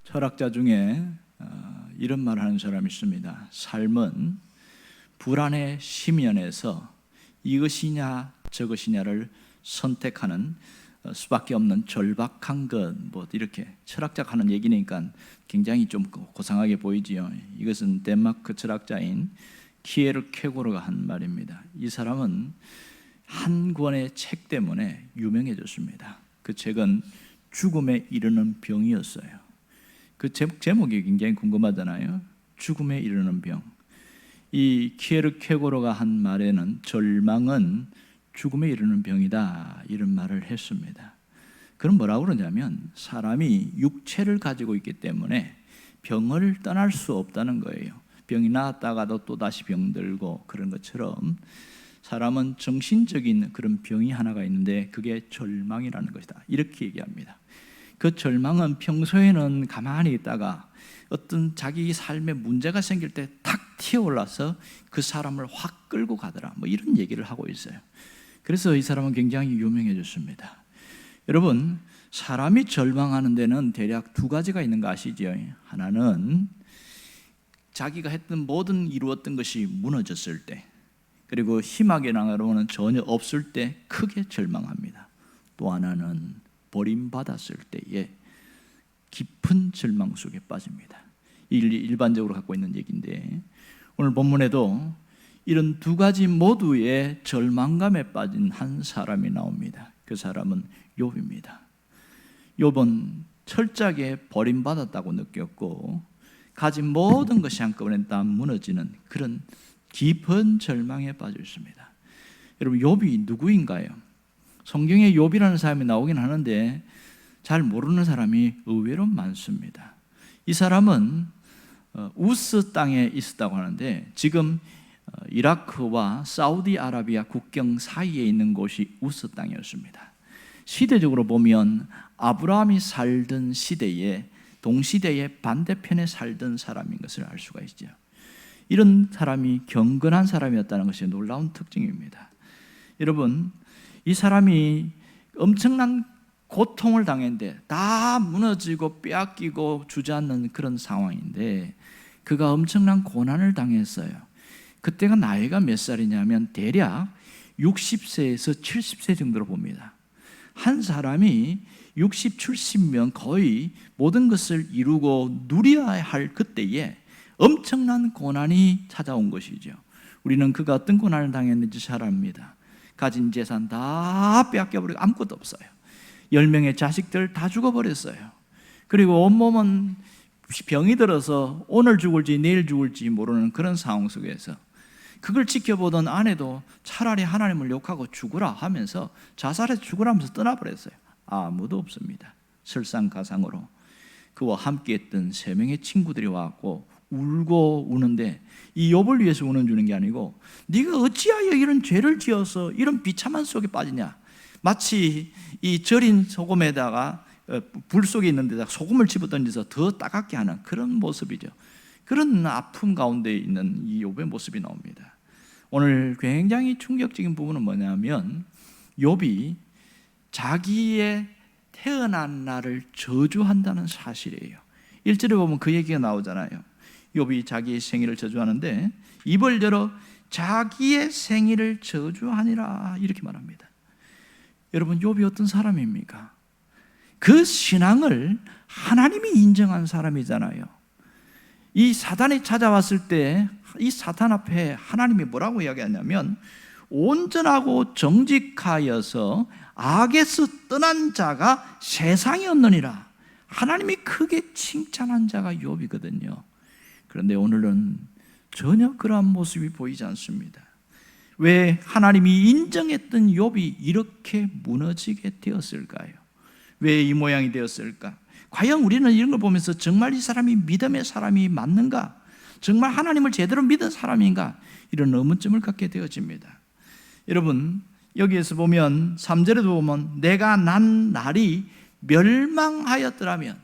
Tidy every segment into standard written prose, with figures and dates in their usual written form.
철학자 중에 이런 말을 하는 사람이 있습니다. 삶은 불안의 심연에서 이것이냐 저것이냐를 선택하는 수밖에 없는 절박한 것, 뭐 이렇게 철학자가 하는 얘기니까 굉장히 좀 고상하게 보이지요. 이것은 덴마크 철학자인 키에르케고르가 한 말입니다. 이 사람은 한 권의 책 때문에 유명해졌습니다. 그 책은 죽음에 이르는 병이었어요. 그 제목이 굉장히 궁금하잖아요. 죽음에 이르는 병. 이 키에르케고르가 한 말에는 절망은 죽음에 이르는 병이다, 이런 말을 했습니다. 그럼 뭐라고 그러냐면 사람이 육체를 가지고 있기 때문에 병을 떠날 수 없다는 거예요. 병이 나았다가도 또다시 병들고 그런 것처럼 사람은 정신적인 그런 병이 하나가 있는데 그게 절망이라는 것이다, 이렇게 얘기합니다. 그 절망은 평소에는 가만히 있다가 어떤 자기 삶에 문제가 생길 때 탁 튀어올라서 그 사람을 확 끌고 가더라, 뭐 이런 얘기를 하고 있어요. 그래서 이 사람은 굉장히 유명해졌습니다. 여러분, 사람이 절망하는 데는 대략 두 가지가 있는 거 아시죠? 하나는 자기가 했던 모든 이루었던 것이 무너졌을 때, 그리고 희망의 나로는 전혀 없을 때 크게 절망합니다. 또 하나는 버림받았을 때에 깊은 절망 속에 빠집니다. 일반적으로 갖고 있는 얘기인데, 오늘 본문에도 이런 두 가지 모두의 절망감에 빠진 한 사람이 나옵니다. 그 사람은 욥입니다. 욥은 철저하게 버림받았다고 느꼈고 가진 모든 것이 한꺼번에 다 무너지는 그런 깊은 절망에 빠져 있습니다. 여러분, 욥이 누구인가요? 성경에 욥이라는 사람이 나오긴 하는데 잘 모르는 사람이 의외로 많습니다. 이 사람은 우스 땅에 있었다고 하는데 지금 이라크와 사우디아라비아 국경 사이에 있는 곳이 우스 땅이었습니다. 시대적으로 보면 아브라함이 살던 시대에 동시대의 반대편에 살던 사람인 것을 알 수가 있죠. 이런 사람이 경건한 사람이었다는 것이 놀라운 특징입니다. 여러분, 이 사람이 엄청난 고통을 당했는데 다 무너지고 빼앗기고 주저앉는 그런 상황인데 그가 엄청난 고난을 당했어요. 그때가 나이가 몇 살이냐면 대략 60세에서 70세 정도로 봅니다. 한 사람이 60, 70면 거의 모든 것을 이루고 누려야 할 그때에 엄청난 고난이 찾아온 것이죠. 우리는 그가 어떤 고난을 당했는지 잘 압니다. 가진 재산 다 빼앗겨버리고 아무것도 없어요. 10명의 자식들 다 죽어버렸어요. 그리고 온몸은 병이 들어서 오늘 죽을지 내일 죽을지 모르는 그런 상황 속에서 그걸 지켜보던 아내도 차라리 하나님을 욕하고 죽으라 하면서 자살해서 죽으라면서 떠나버렸어요. 아무도 없습니다. 설상가상으로 그와 함께했던 3명의 친구들이 와갖고 울고 우는데 이 욥을 위해서 우는 주는 게 아니고 네가 어찌하여 이런 죄를 지어서 이런 비참한 속에 빠지냐, 마치 이 절인 소금에다가 불 속에 있는 데다가 소금을 집어던져서 더 따갑게 하는 그런 모습이죠. 그런 아픔 가운데 있는 이 욥의 모습이 나옵니다. 오늘 굉장히 충격적인 부분은 뭐냐면 욥이 자기의 태어난 날을 저주한다는 사실이에요. 1절에 보면 그 얘기가 나오잖아요. 욥이 자기의 생일을 저주하는데 입을 열어 자기의 생일을 저주하니라 이렇게 말합니다. 여러분, 욥이 어떤 사람입니까? 그 신앙을 하나님이 인정한 사람이잖아요. 이 사탄이 찾아왔을 때 이 사탄 앞에 하나님이 뭐라고 이야기하냐면 온전하고 정직하여서 악에서 떠난 자가 세상에 없느니라. 하나님이 크게 칭찬한 자가 욥이거든요. 그런데 오늘은 전혀 그러한 모습이 보이지 않습니다. 왜 하나님이 인정했던 욥이 이렇게 무너지게 되었을까요? 왜 이 모양이 되었을까? 과연 우리는 이런 걸 보면서 정말 이 사람이 믿음의 사람이 맞는가? 정말 하나님을 제대로 믿은 사람인가? 이런 의문점을 갖게 되어집니다. 여러분, 여기에서 보면 3절에도 보면 내가 난 날이 멸망하였더라면,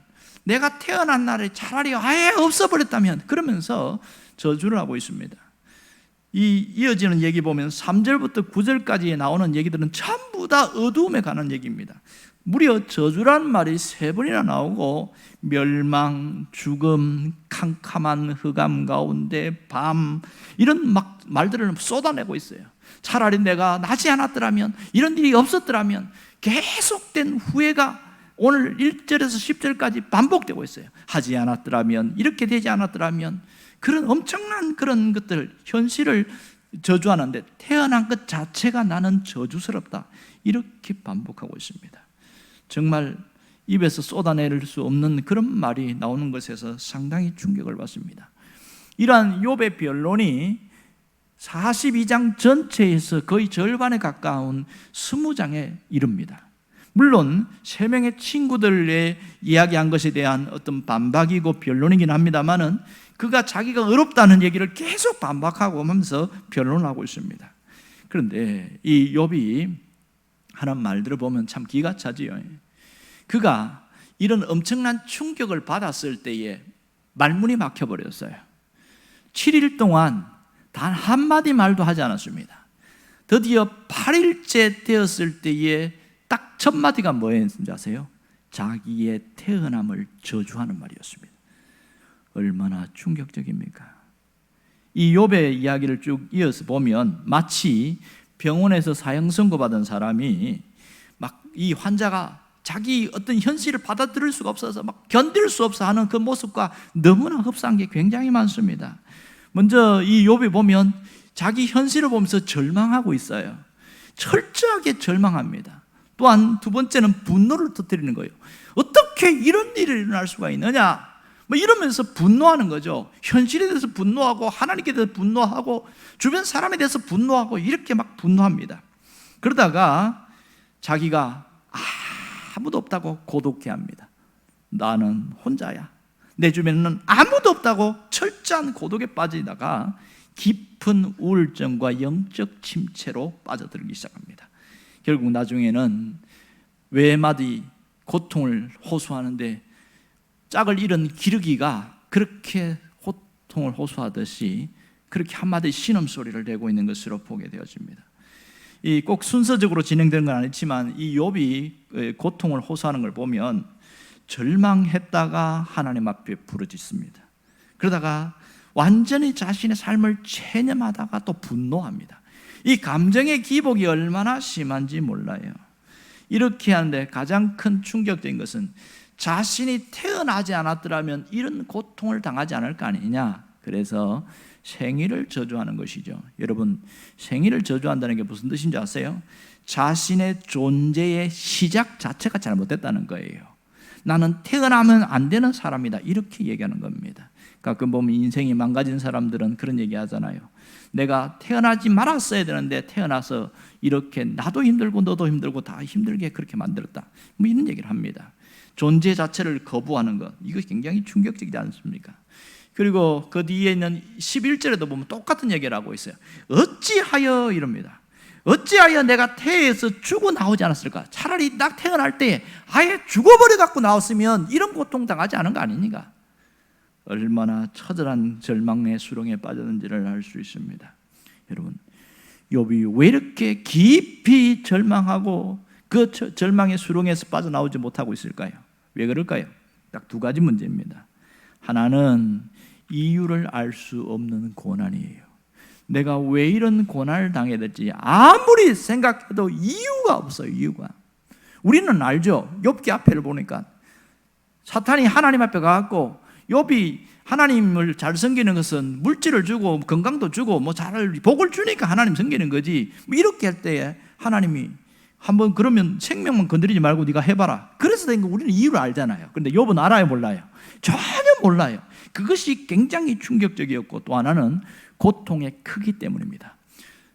내가 태어난 날에 차라리 아예 없어버렸다면, 그러면서 저주를 하고 있습니다. 이 이어지는 얘기 보면 3절부터 9절까지 나오는 얘기들은 전부 다 어두움에 관한 얘기입니다. 무려 저주란 말이 3번이나 나오고 멸망, 죽음, 캄캄한 흑암 가운데 밤, 이런 막 말들을 쏟아내고 있어요. 차라리 내가 나지 않았더라면, 이런 일이 없었더라면, 계속된 후회가 오늘 1절에서 10절까지 반복되고 있어요. 하지 않았더라면, 이렇게 되지 않았더라면, 그런 엄청난 그런 것들, 현실을 저주하는데 태어난 것 자체가 나는 저주스럽다, 이렇게 반복하고 있습니다. 정말 입에서 쏟아낼 수 없는 그런 말이 나오는 것에서 상당히 충격을 받습니다. 이러한 욥의 변론이 42장 전체에서 거의 절반에 가까운 20장에 이릅니다. 물론 3명의 친구들의 이야기한 것에 대한 어떤 반박이고 변론이긴 합니다만은 그가 자기가 어렵다는 얘기를 계속 반박하고 하면서 변론하고 있습니다. 그런데 이 욥이 하는 말들을 보면 참 기가 차지요. 그가 이런 엄청난 충격을 받았을 때에 말문이 막혀버렸어요. 7일 동안 단 한마디 말도 하지 않았습니다. 드디어 8일째 되었을 때에 딱 첫 마디가 뭐였는지 아세요? 자기의 태어남을 저주하는 말이었습니다. 얼마나 충격적입니까? 이 욥의 이야기를 쭉 이어서 보면 마치 병원에서 사형 선고받은 사람이 막 이 환자가 자기 어떤 현실을 받아들일 수가 없어서 막 견딜 수 없어 하는 그 모습과 너무나 흡사한 게 굉장히 많습니다. 먼저 이 욥이 보면 자기 현실을 보면서 절망하고 있어요. 철저하게 절망합니다. 또한 두 번째는 분노를 터뜨리는 거예요. 어떻게 이런 일이 일어날 수가 있느냐, 뭐 이러면서 분노하는 거죠. 현실에 대해서 분노하고 하나님께 대해서 분노하고 주변 사람에 대해서 분노하고 이렇게 막 분노합니다. 그러다가 자기가 아무도 없다고 고독해합니다. 나는 혼자야, 내 주변에는 아무도 없다고 철저한 고독에 빠지다가 깊은 우울증과 영적 침체로 빠져들기 시작합니다. 결국 나중에는 외마디 고통을 호소하는데 짝을 잃은 기러기가 그렇게 고통을 호소하듯이 그렇게 한마디 신음소리를 내고 있는 것으로 보게 되어집니다. 이 꼭 순서적으로 진행되는 건 아니지만 이 욥이 고통을 호소하는 걸 보면 절망했다가 하나님 앞에 부르짖습니다. 그러다가 완전히 자신의 삶을 체념하다가 또 분노합니다. 이 감정의 기복이 얼마나 심한지 몰라요. 이렇게 하는데 가장 큰 충격적인 것은 자신이 태어나지 않았더라면 이런 고통을 당하지 않을 거 아니냐. 그래서 생일을 저주하는 것이죠. 여러분, 생일을 저주한다는 게 무슨 뜻인지 아세요? 자신의 존재의 시작 자체가 잘못됐다는 거예요. 나는 태어나면 안 되는 사람이다, 이렇게 얘기하는 겁니다. 가끔 보면 인생이 망가진 사람들은 그런 얘기 하잖아요. 내가 태어나지 말았어야 되는데 태어나서 이렇게 나도 힘들고 너도 힘들고 다 힘들게 그렇게 만들었다, 뭐 이런 얘기를 합니다. 존재 자체를 거부하는 것, 이거 굉장히 충격적이지 않습니까? 그리고 그 뒤에 있는 11절에도 보면 똑같은 얘기를 하고 있어요. 어찌하여 이럽니다. 어찌하여 내가 태에서 죽어 나오지 않았을까? 차라리 딱 태어날 때 아예 죽어버려 갖고 나왔으면 이런 고통 당하지 않은 거 아닙니까? 얼마나 처절한 절망의 수렁에 빠졌는지를 알 수 있습니다. 여러분, 욥이 왜 이렇게 깊이 절망하고 그 절망의 수렁에서 빠져나오지 못하고 있을까요? 왜 그럴까요? 딱 2가지 문제입니다. 하나는 이유를 알 수 없는 고난이에요. 내가 왜 이런 고난을 당해야 될지 아무리 생각해도 이유가 없어요. 이유가. 우리는 알죠. 욥기 앞에를 보니까 사탄이 하나님 앞에 가갖고 욥이 하나님을 잘 섬기는 것은 물질을 주고 건강도 주고 뭐 잘 복을 주니까 하나님 섬기는 거지, 뭐 이렇게 할 때에 하나님이 한번 그러면 생명만 건드리지 말고 네가 해봐라, 그래서 된 거 우리는 이유를 알잖아요. 그런데 욥은 알아요, 몰라요? 전혀 몰라요. 그것이 굉장히 충격적이었고, 또 하나는 고통의 크기 때문입니다.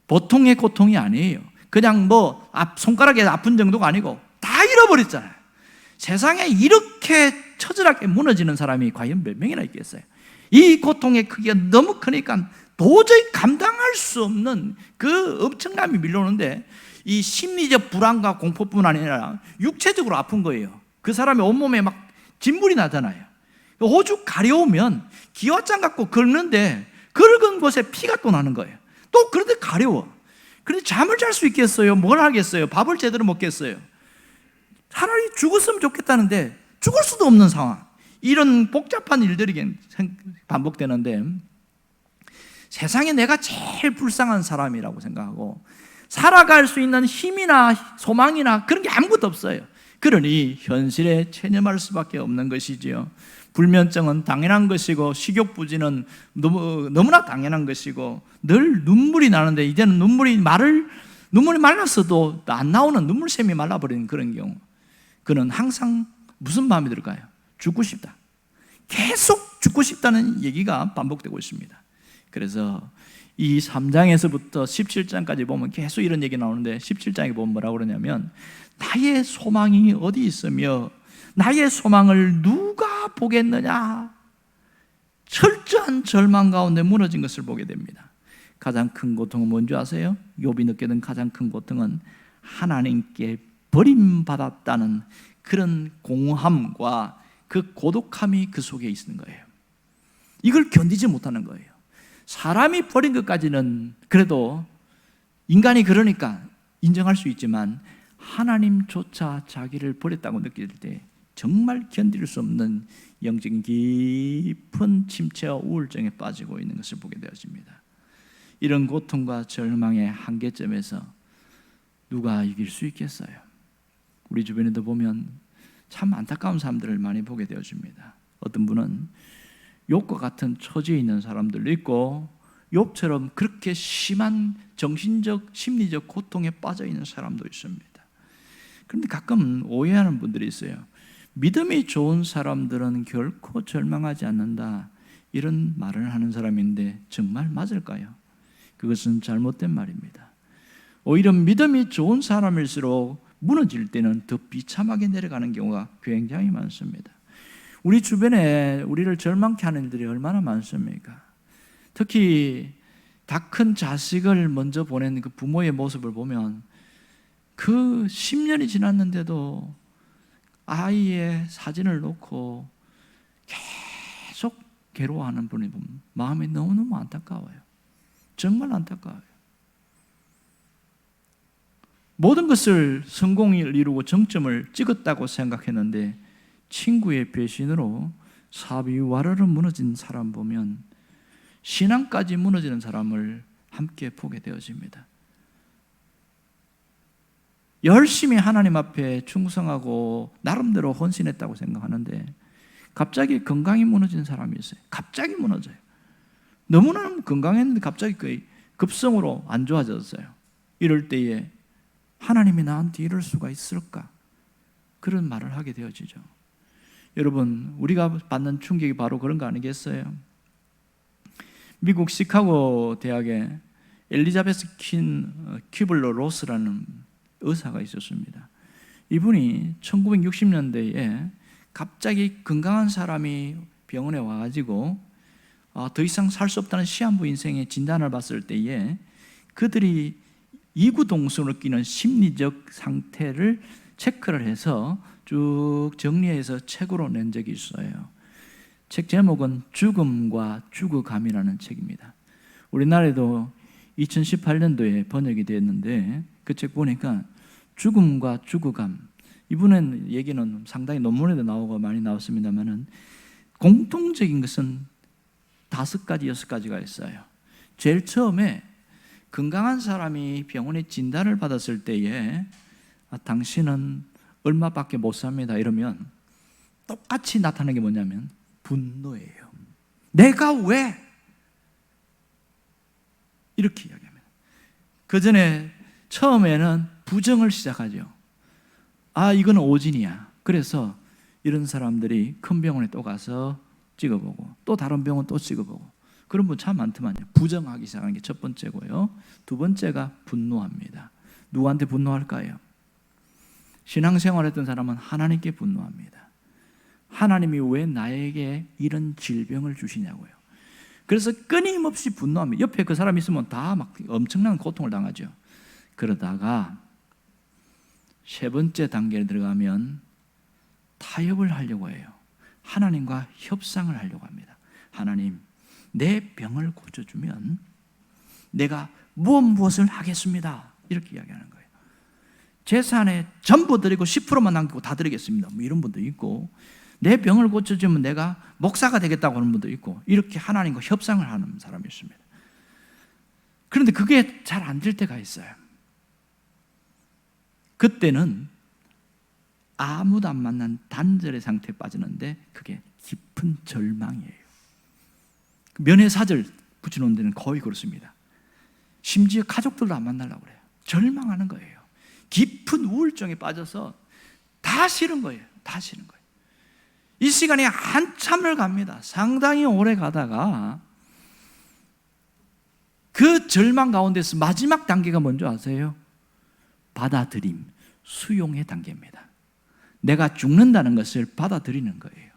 보통의 고통이 아니에요. 그냥 뭐 손가락에 아픈 정도가 아니고 다 잃어버렸잖아요. 세상에 이렇게 처절하게 무너지는 사람이 과연 몇 명이나 있겠어요? 이 고통의 크기가 너무 크니까 도저히 감당할 수 없는 그 엄청남이 밀려오는데, 이 심리적 불안과 공포뿐 아니라 육체적으로 아픈 거예요. 그 사람의 온몸에 막 진물이 나잖아요. 오죽 가려우면 기와장 갖고 긁는데 긁은 곳에 피가 또 나는 거예요. 또 그런데 가려워. 그런데 잠을 잘 수 있겠어요? 뭘 하겠어요? 밥을 제대로 먹겠어요? 차라리 죽었으면 좋겠다는데 죽을 수도 없는 상황. 이런 복잡한 일들이 반복되는데 세상에 내가 제일 불쌍한 사람이라고 생각하고 살아갈 수 있는 힘이나 소망이나 그런 게 아무것도 없어요. 그러니 현실에 체념할 수밖에 없는 것이지요. 불면증은 당연한 것이고 식욕부진은 너무나 당연한 것이고 늘 눈물이 나는데 이제는 눈물이 말랐어도 안 나오는 눈물샘이 말라버리는 그런 경우, 그는 항상 무슨 마음이 들까요? 죽고 싶다. 계속 죽고 싶다는 얘기가 반복되고 있습니다. 그래서 이 3장에서부터 17장까지 보면 계속 이런 얘기 나오는데 17장에 보면 뭐라고 그러냐면 나의 소망이 어디 있으며 나의 소망을 누가 보겠느냐, 철저한 절망 가운데 무너진 것을 보게 됩니다. 가장 큰 고통은 뭔지 아세요? 욥이 느끼던 가장 큰 고통은 하나님께 버림받았다는 그런 공허함과 그 고독함이 그 속에 있는 거예요. 이걸 견디지 못하는 거예요. 사람이 버린 것까지는 그래도 인간이 그러니까 인정할 수 있지만 하나님조차 자기를 버렸다고 느낄 때 정말 견딜 수 없는 영적인 깊은 침체와 우울증에 빠지고 있는 것을 보게 되어집니다. 이런 고통과 절망의 한계점에서 누가 이길 수 있겠어요? 우리 주변에도 보면 참 안타까운 사람들을 많이 보게 되어집니다. 어떤 분은 욥과 같은 처지에 있는 사람들도 있고 욥처럼 그렇게 심한 정신적, 심리적 고통에 빠져 있는 사람도 있습니다. 그런데 가끔 오해하는 분들이 있어요. 믿음이 좋은 사람들은 결코 절망하지 않는다, 이런 말을 하는 사람인데 정말 맞을까요? 그것은 잘못된 말입니다. 오히려 믿음이 좋은 사람일수록 무너질 때는 더 비참하게 내려가는 경우가 굉장히 많습니다. 우리 주변에 우리를 절망케 하는 일들이 얼마나 많습니까? 특히 다 큰 자식을 먼저 보낸 그 부모의 모습을 보면 그 10년이 지났는데도 아이의 사진을 놓고 계속 괴로워하는 분이 보면 마음이 너무너무 안타까워요. 정말 안타까워요. 모든 것을 성공을 이루고 정점을 찍었다고 생각했는데 친구의 배신으로 사업이 와르르 무너진 사람 보면 신앙까지 무너지는 사람을 함께 보게 되어집니다. 열심히 하나님 앞에 충성하고 나름대로 헌신했다고 생각하는데 갑자기 건강이 무너진 사람이 있어요. 갑자기 무너져요. 너무나 건강했는데 갑자기 거의 급성으로 안 좋아졌어요. 이럴 때에 하나님이 나한테 이럴 수가 있을까? 그런 말을 하게 되어지죠. 여러분, 우리가 받는 충격이 바로 그런 거 아니겠어요? 미국 시카고 대학에 엘리자베스 퀴블러 로스라는 의사가 있었습니다. 이분이 1960년대에 갑자기 건강한 사람이 병원에 와가지고 더 이상 살 수 없다는 시한부 인생의 진단을 봤을 때에 그들이 이구동성으로 느끼는 심리적 상태를 체크를 해서 쭉 정리해서 책으로 낸 적이 있어요. 책 제목은 죽음과 죽어감이라는 책입니다. 우리나라에도 2018년도에 번역이 됐는데 그 책 보니까 죽음과 죽어감, 이분의 얘기는 상당히 논문에도 나오고 많이 나왔습니다만은 공통적인 것은 5가지, 6가지가 있어요. 제일 처음에 건강한 사람이 병원에 진단을 받았을 때에 당신은 얼마밖에 못 삽니다 이러면 똑같이 나타나는 게 뭐냐면 분노예요. 내가 왜? 이렇게 이야기합니다. 그 전에 처음에는 부정을 시작하죠. 이거는 오진이야. 그래서 이런 사람들이 큰 병원에 또 가서 찍어보고 또 다른 병원 또 찍어보고 그런 분 참 많더만요. 부정하기 시작하는 게 첫 번째고요. 두 번째가 분노합니다. 누구한테 분노할까요? 신앙생활했던 사람은 하나님께 분노합니다. 하나님이 왜 나에게 이런 질병을 주시냐고요. 그래서 끊임없이 분노합니다. 옆에 그 사람이 있으면 다 막 엄청난 고통을 당하죠. 그러다가 세 번째 단계에 들어가면 타협을 하려고 해요. 하나님과 협상을 하려고 합니다. 하나님, 내 병을 고쳐주면 내가 무엇을 하겠습니다. 이렇게 이야기하는 거예요. 재산에 전부 드리고 10%만 남기고 다 드리겠습니다. 뭐 이런 분도 있고, 내 병을 고쳐주면 내가 목사가 되겠다고 하는 분도 있고, 이렇게 하나님과 협상을 하는 사람이 있습니다. 그런데 그게 잘 안 될 때가 있어요. 그때는 아무도 안 만난 단절의 상태에 빠지는데 그게 깊은 절망이에요. 면회사절 붙여놓은 데는 거의 그렇습니다. 심지어 가족들도 안 만나려고 그래요. 절망하는 거예요. 깊은 우울증에 빠져서 다 싫은 거예요. 다 싫은 거예요. 이 시간이 한참을 갑니다. 상당히 오래 가다가 그 절망 가운데서 마지막 단계가 뭔지 아세요? 받아들임, 수용의 단계입니다. 내가 죽는다는 것을 받아들이는 거예요.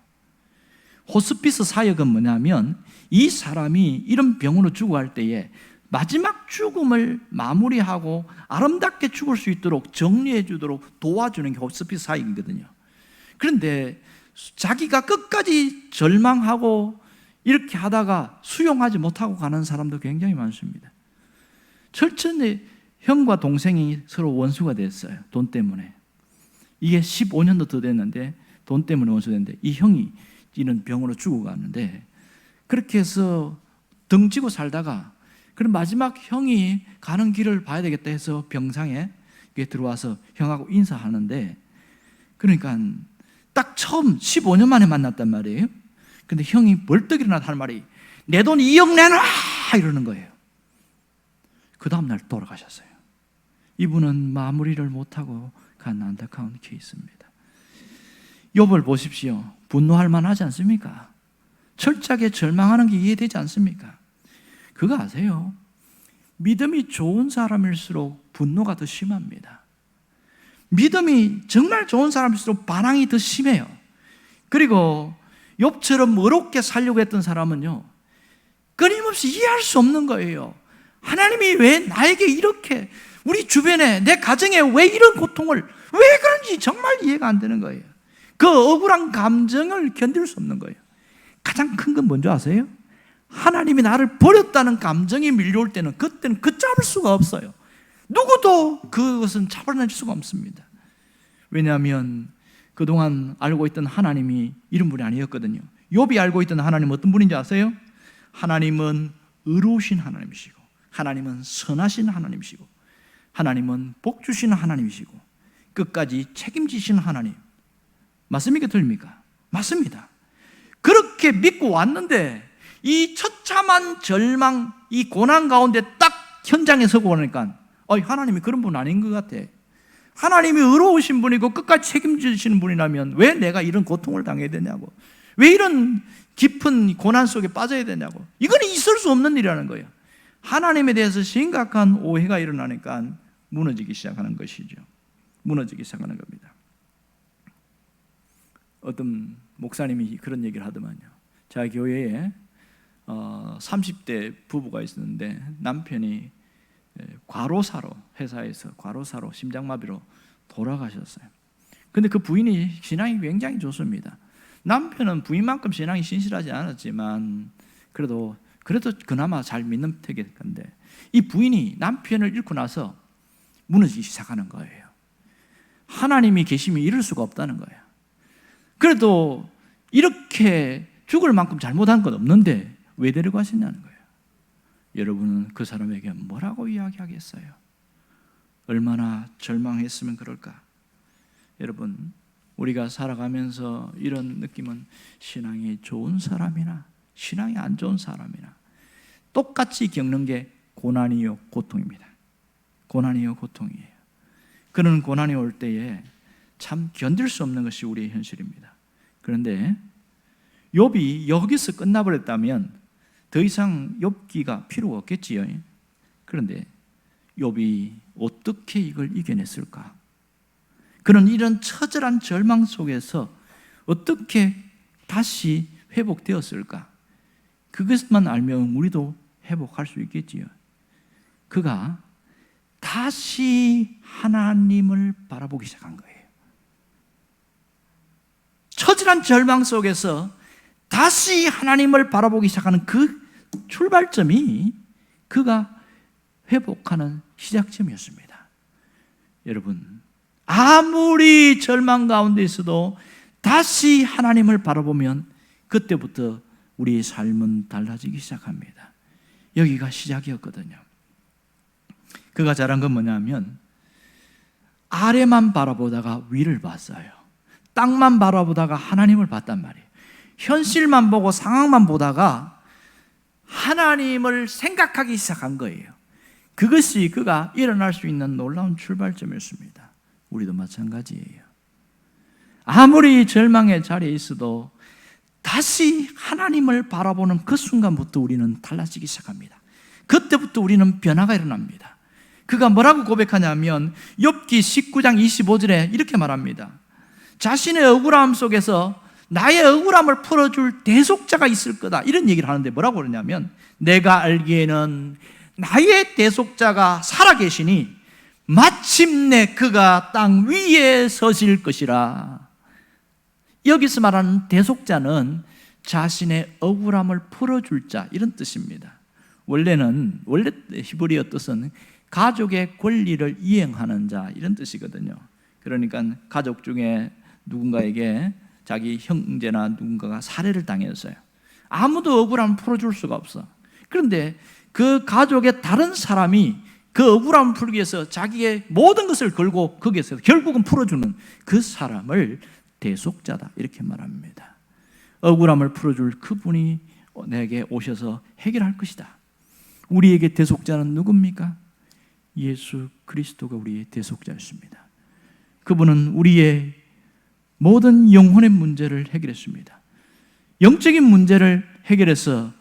호스피스 사역은 뭐냐면 이 사람이 이런 병으로 죽어갈 때에 마지막 죽음을 마무리하고 아름답게 죽을 수 있도록 정리해 주도록 도와주는 게 호스피스 사역이거든요. 그런데 자기가 끝까지 절망하고 이렇게 하다가 수용하지 못하고 가는 사람도 굉장히 많습니다. 철천에 형과 동생이 서로 원수가 됐어요. 돈 때문에. 이게 15년도 더 됐는데 돈 때문에 원수됐는데 이 형이 이런 병으로 죽어갔는데, 그렇게 해서 등지고 살다가 그럼 마지막 형이 가는 길을 봐야 되겠다 해서 병상에 들어와서 형하고 인사하는데, 그러니까 딱 처음 15년 만에 만났단 말이에요. 근데 형이 벌떡 일어나 하는 말이 내 돈 2억 내놔! 이러는 거예요. 그 다음날 돌아가셨어요. 이분은 마무리를 못하고 간 안타까운 케이스입니다. 욥을 보십시오. 분노할 만하지 않습니까? 철저하게 절망하는 게 이해되지 않습니까? 그거 아세요? 믿음이 좋은 사람일수록 분노가 더 심합니다. 믿음이 정말 좋은 사람일수록 반항이 더 심해요. 그리고 욥처럼 어렵게 살려고 했던 사람은요, 끊임없이 이해할 수 없는 거예요. 하나님이 왜 나에게 이렇게, 우리 주변에 내 가정에 왜 이런 고통을, 왜 그런지 정말 이해가 안 되는 거예요. 그 억울한 감정을 견딜 수 없는 거예요. 가장 큰 건 뭔지 아세요? 하나님이 나를 버렸다는 감정이 밀려올 때는 그때는 걷잡을 수가 없어요. 누구도 그것은 잡아낼 수가 없습니다. 왜냐하면 그동안 알고 있던 하나님이 이런 분이 아니었거든요. 욥이 알고 있던 하나님은 어떤 분인지 아세요? 하나님은 의로우신 하나님이시고, 하나님은 선하신 하나님이시고, 하나님은 복 주시는 하나님이시고, 끝까지 책임지시는 하나님. 맞습니까? 틀립니까? 맞습니다. 그렇게 믿고 왔는데 이 처참한 절망, 이 고난 가운데 딱 현장에 서고 보니까 하나님이 그런 분 아닌 것 같아. 하나님이 의로우신 분이고 끝까지 책임지시는 분이라면 왜 내가 이런 고통을 당해야 되냐고, 왜 이런 깊은 고난 속에 빠져야 되냐고. 이건 있을 수 없는 일이라는 거예요. 하나님에 대해서 심각한 오해가 일어나니까 무너지기 시작하는 것이죠. 무너지기 시작하는 겁니다. 어떤 목사님이 그런 얘기를 하더만요. 자기 교회에 30대 부부가 있었는데 남편이 과로사로, 회사에서 과로사로 심장마비로 돌아가셨어요. 근데 그 부인이 신앙이 굉장히 좋습니다. 남편은 부인만큼 신앙이 신실하지 않았지만 그래도 그나마 잘 믿는 택인데, 이 부인이 남편을 잃고 나서 무너지기 시작하는 거예요. 하나님이 계시면 이럴 수가 없다는 거예요. 그래도 이렇게 죽을 만큼 잘못한 건 없는데 왜 데려가시냐는 거예요. 여러분은 그 사람에게 뭐라고 이야기하겠어요? 얼마나 절망했으면 그럴까? 여러분, 우리가 살아가면서 이런 느낌은 신앙이 좋은 사람이나 신앙이 안 좋은 사람이나 똑같이 겪는 게 고난이요 고통입니다. 고난이요 고통이에요. 그런 고난이 올 때에 참 견딜 수 없는 것이 우리의 현실입니다. 그런데 욥이 여기서 끝나버렸다면 더 이상 욥기가 필요가 없겠지요. 그런데 욥이 어떻게 이걸 이겨냈을까? 그는 이런 처절한 절망 속에서 어떻게 다시 회복되었을까? 그것만 알면 우리도 회복할 수 있겠지요. 그가 다시 하나님을 바라보기 시작한 거예요. 처절한 절망 속에서 다시 하나님을 바라보기 시작하는 그 출발점이 그가 회복하는 시작점이었습니다. 여러분, 아무리 절망 가운데 있어도 다시 하나님을 바라보면 그때부터 우리의 삶은 달라지기 시작합니다. 여기가 시작이었거든요. 그가 잘한 건 뭐냐면 아래만 바라보다가 위를 봤어요. 땅만 바라보다가 하나님을 봤단 말이에요. 현실만 보고 상황만 보다가 하나님을 생각하기 시작한 거예요. 그것이 그가 일어날 수 있는 놀라운 출발점이었습니다. 우리도 마찬가지예요. 아무리 절망의 자리에 있어도 다시 하나님을 바라보는 그 순간부터 우리는 달라지기 시작합니다. 그때부터 우리는 변화가 일어납니다. 그가 뭐라고 고백하냐면 욥기 19장 25절에 이렇게 말합니다. 자신의 억울함 속에서 나의 억울함을 풀어줄 대속자가 있을 거다, 이런 얘기를 하는데 뭐라고 그러냐면 내가 알기에는 나의 대속자가 살아계시니 마침내 그가 땅 위에 서실 것이라. 여기서 말하는 대속자는 자신의 억울함을 풀어줄 자, 이런 뜻입니다. 원래 히브리어 뜻은 가족의 권리를 이행하는 자, 이런 뜻이거든요. 그러니까 가족 중에 누군가에게 자기 형제나 누군가가 살해를 당했어요. 아무도 억울함을 풀어줄 수가 없어. 그런데 그 가족의 다른 사람이 그 억울함을 풀기 위해서 자기의 모든 것을 걸고 거기에서 결국은 풀어주는 그 사람을 대속자다, 이렇게 말합니다. 억울함을 풀어줄 그분이 내게 오셔서 해결할 것이다. 우리에게 대속자는 누굽니까? 예수 그리스도가 우리의 대속자였습니다. 그분은 우리의 모든 영혼의 문제를 해결했습니다. 영적인 문제를 해결해서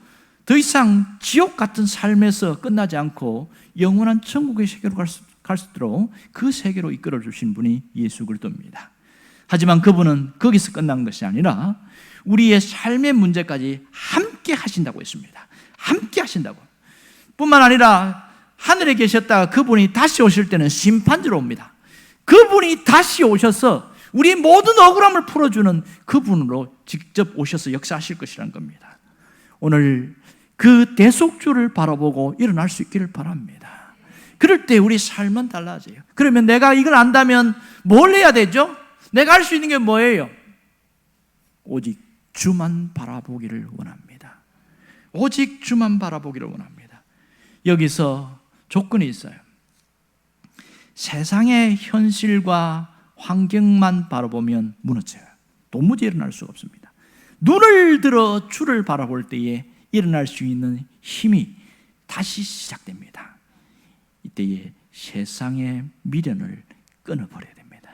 더 이상 지옥 같은 삶에서 끝나지 않고 영원한 천국의 세계로 갈 수 있도록 그 세계로 이끌어 주신 분이 예수 그리스도입니다. 하지만 그분은 거기서 끝난 것이 아니라 우리의 삶의 문제까지 함께 하신다고 했습니다. 함께 하신다고. 뿐만 아니라 하늘에 계셨다가 그분이 다시 오실 때는 심판지로 옵니다. 그분이 다시 오셔서 우리 모든 억울함을 풀어주는 그분으로 직접 오셔서 역사하실 것이라는 겁니다. 오늘 그 대속주를 바라보고 일어날 수 있기를 바랍니다. 그럴 때 우리 삶은 달라져요. 그러면 내가 이걸 안다면 뭘 해야 되죠? 내가 할 수 있는 게 뭐예요? 오직 주만 바라보기를 원합니다. 오직 주만 바라보기를 원합니다. 여기서 조건이 있어요. 세상의 현실과 환경만 바라보면 무너져요. 도무지 일어날 수가 없습니다. 눈을 들어 주를 바라볼 때에 일어날 수 있는 힘이 다시 시작됩니다. 이때에 세상의 미련을 끊어버려야 됩니다.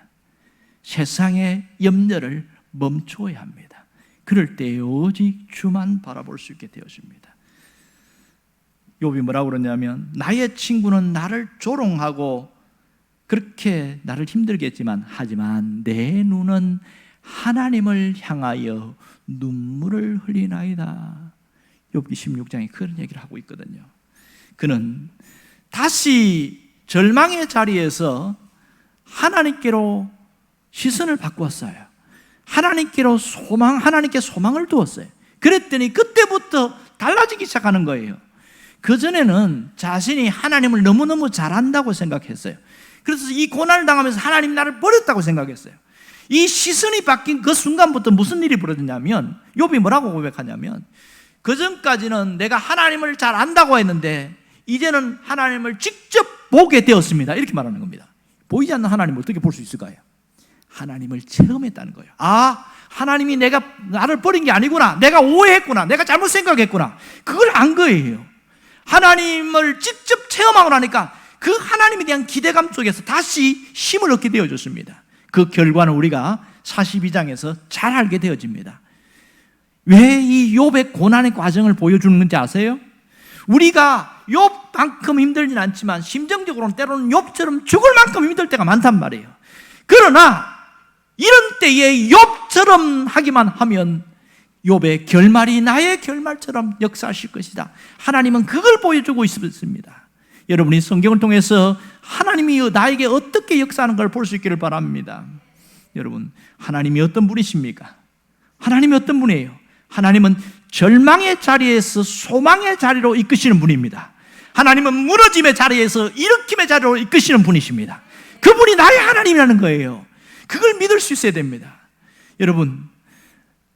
세상의 염려를 멈춰야 합니다. 그럴 때 오직 주만 바라볼 수 있게 되었습니다. 욥이 뭐라고 그러냐면 나의 친구는 나를 조롱하고 그렇게 나를 힘들게 했지만 하지만 내 눈은 하나님을 향하여 눈물을 흘리나이다. 욥기 16장에 그런 얘기를 하고 있거든요. 그는 다시 절망의 자리에서 하나님께로 시선을 바꾸었어요. 하나님께 소망을 두었어요. 그랬더니 그때부터 달라지기 시작하는 거예요. 그전에는 자신이 하나님을 너무너무 잘한다고 생각했어요. 그래서 이 고난을 당하면서 하나님 나를 버렸다고 생각했어요. 이 시선이 바뀐 그 순간부터 무슨 일이 벌어졌냐면 욥이 뭐라고 고백하냐면 그전까지는 내가 하나님을 잘 안다고 했는데 이제는 하나님을 직접 보게 되었습니다. 이렇게 말하는 겁니다. 보이지 않는 하나님을 어떻게 볼 수 있을까요? 하나님을 체험했다는 거예요. 아, 하나님이 나를 버린 게 아니구나. 내가 오해했구나. 내가 잘못 생각했구나. 그걸 안 거예요. 하나님을 직접 체험하고 나니까 그 하나님에 대한 기대감 속에서 다시 힘을 얻게 되어졌습니다. 그 결과는 우리가 42장에서 잘 알게 되어집니다. 왜 이 욥의 고난의 과정을 보여주는 건지 아세요? 우리가 욥만큼 힘들진 않지만 심정적으로는 때로는 욥처럼 죽을 만큼 힘들 때가 많단 말이에요. 그러나 이런 때에 욥처럼 하기만 하면 욥의 결말이 나의 결말처럼 역사하실 것이다. 하나님은 그걸 보여주고 있습니다. 여러분이 성경을 통해서 하나님이 나에게 어떻게 역사하는 걸 볼 수 있기를 바랍니다. 여러분, 하나님이 어떤 분이십니까? 하나님이 어떤 분이에요? 하나님은 절망의 자리에서 소망의 자리로 이끄시는 분입니다. 하나님은 무너짐의 자리에서 일으킴의 자리로 이끄시는 분이십니다. 그분이 나의 하나님이라는 거예요. 그걸 믿을 수 있어야 됩니다. 여러분,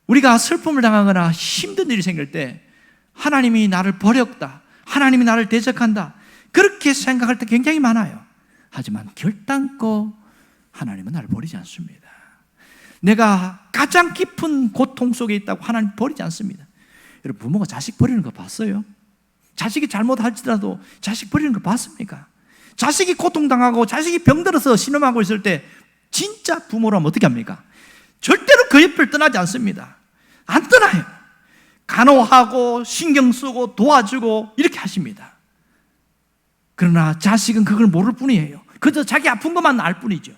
우리가 슬픔을 당하거나 힘든 일이 생길 때 하나님이 나를 버렸다, 하나님이 나를 대적한다, 그렇게 생각할 때 굉장히 많아요. 하지만 결단코 하나님은 나를 버리지 않습니다. 내가 가장 깊은 고통 속에 있다고 하나님 버리지 않습니다. 여러분, 부모가 자식 버리는 거 봤어요? 자식이 잘못할지라도 자식 버리는 거 봤습니까? 자식이 고통당하고 자식이 병들어서 신음하고 있을 때 진짜 부모라면 어떻게 합니까? 절대로 그 옆을 떠나지 않습니다. 안 떠나요. 간호하고 신경 쓰고 도와주고 이렇게 하십니다. 그러나 자식은 그걸 모를 뿐이에요. 그저 자기 아픈 것만 알 뿐이죠.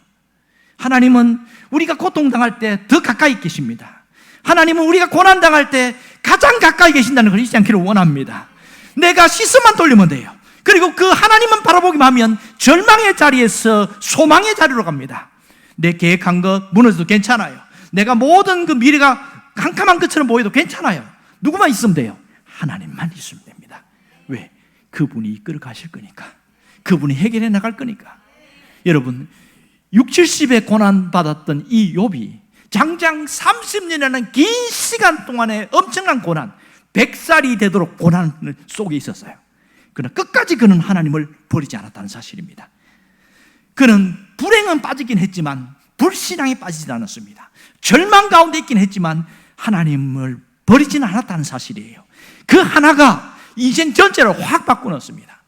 하나님은 우리가 고통당할 때 더 가까이 계십니다. 하나님은 우리가 고난당할 때 가장 가까이 계신다는 걸 잊지 않기를 원합니다. 내가 시선만 돌리면 돼요. 그리고 그 하나님만 바라보기만 하면 절망의 자리에서 소망의 자리로 갑니다. 내 계획한 것 무너져도 괜찮아요. 내가 모든 그 미래가 캄캄한 것처럼 보여도 괜찮아요. 누구만 있으면 돼요? 하나님만 있으면 됩니다. 왜? 그분이 이끌어 가실 거니까. 그분이 해결해 나갈 거니까. 여러분, 60, 70에 고난받았던 이 욥이 장장 30년이라는 긴 시간 동안의 엄청난 고난, 100살이 되도록 고난 속에 있었어요. 그러나 끝까지 그는 하나님을 버리지 않았다는 사실입니다. 그는 불행은 빠지긴 했지만 불신앙에 빠지지 않았습니다. 절망 가운데 있긴 했지만 하나님을 버리지는 않았다는 사실이에요. 그 하나가 인생 전체를 확 바꿔놓습니다.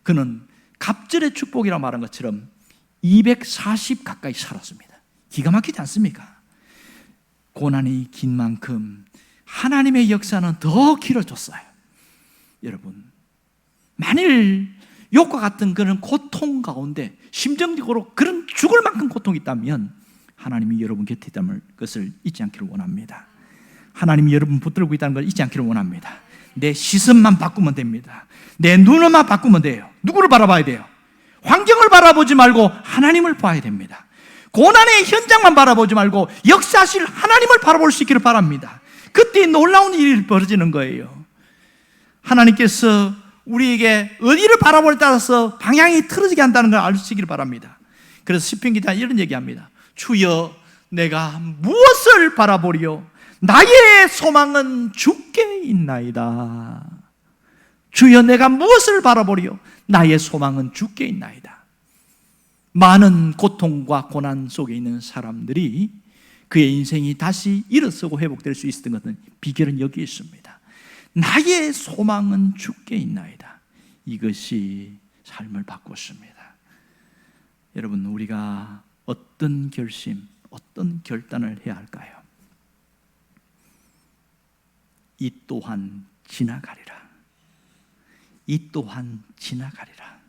그는 갑절의 축복이라고 말한 것처럼 240 가까이 살았습니다. 기가 막히지 않습니까? 고난이 긴 만큼 하나님의 역사는 더 길어졌어요. 여러분, 만일 욥과 같은 그런 고통 가운데 심정적으로 그런 죽을 만큼 고통이 있다면 하나님이 여러분 곁에 있다는 것을 잊지 않기를 원합니다. 하나님이 여러분 붙들고 있다는 걸 잊지 않기를 원합니다. 내 시선만 바꾸면 됩니다. 내 눈만 바꾸면 돼요. 누구를 바라봐야 돼요? 환경을 바라보지 말고 하나님을 봐야 됩니다. 고난의 현장만 바라보지 말고 역사하실 하나님을 바라볼 수 있기를 바랍니다. 그때 놀라운 일이 벌어지는 거예요. 하나님께서 우리에게 어디를 바라보냐에 따라서 방향이 틀어지게 한다는 걸 알 수 있기를 바랍니다. 그래서 시편 기자 이런 얘기합니다. 주여, 내가 무엇을 바라보리요? 나의 소망은 주께 있나이다. 주여, 내가 무엇을 바라보리요? 나의 소망은 주께 있나이다. 많은 고통과 고난 속에 있는 사람들이 그의 인생이 다시 일어서고 회복될 수 있었던 것은 비결은 여기에 있습니다. 나의 소망은 주께 있나이다. 이것이 삶을 바꿨습니다. 여러분, 우리가 어떤 결심, 어떤 결단을 해야 할까요? 이 또한 지나가리라. 이 또한 지나가리라.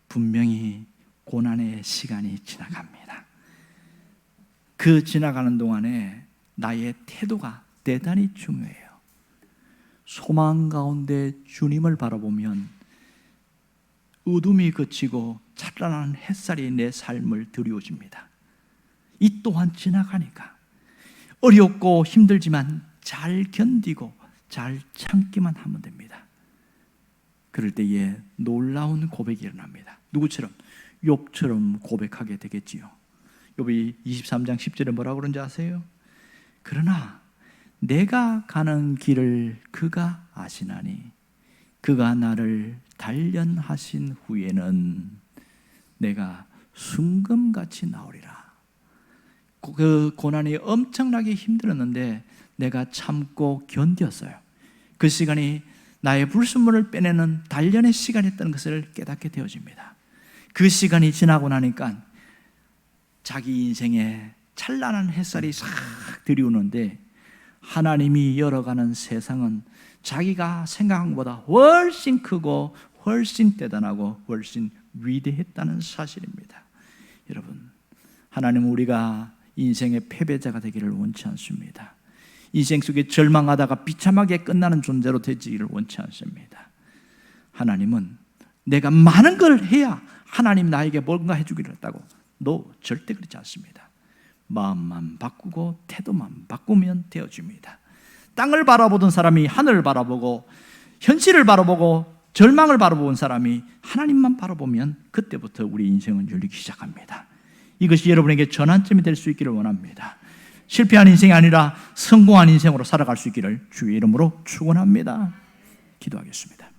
분명히 고난의 시간이 지나갑니다. 그 지나가는 동안에 나의 태도가 대단히 중요해요. 소망 가운데 주님을 바라보면 어둠이 그치고 찬란한 햇살이 내 삶을 드리워줍니다. 이 또한 지나가니까 어렵고 힘들지만 잘 견디고 잘 참기만 하면 됩니다. 그럴 때에 놀라운 고백이 일어납니다. 누구처럼? 욥처럼 고백하게 되겠지요. 욥이 23장 10절에 뭐라고 그런지 아세요? 그러나 내가 가는 길을 그가 아시나니 그가 나를 단련하신 후에는 내가 순금같이 나오리라. 그 고난이 엄청나게 힘들었는데 내가 참고 견뎠어요. 그 시간이 나의 불순물을 빼내는 단련의 시간이었다는 것을 깨닫게 되어집니다. 그 시간이 지나고 나니까 자기 인생에 찬란한 햇살이 싹 들이오는데 하나님이 열어가는 세상은 자기가 생각한 것보다 훨씬 크고 훨씬 대단하고 훨씬 위대했다는 사실입니다. 여러분, 하나님은 우리가 인생의 패배자가 되기를 원치 않습니다. 인생 속에 절망하다가 비참하게 끝나는 존재로 되지기를 원치 않습니다. 하나님은 내가 많은 걸 해야 하나님 나에게 뭔가 해주기를 했다고, 절대 그렇지 않습니다. 마음만 바꾸고 태도만 바꾸면 되어집니다. 땅을 바라보던 사람이 하늘을 바라보고 현실을 바라보고 절망을 바라본 사람이 하나님만 바라보면 그때부터 우리 인생은 열리기 시작합니다. 이것이 여러분에게 전환점이 될 수 있기를 원합니다. 실패한 인생이 아니라 성공한 인생으로 살아갈 수 있기를 주의 이름으로 축원합니다. 기도하겠습니다.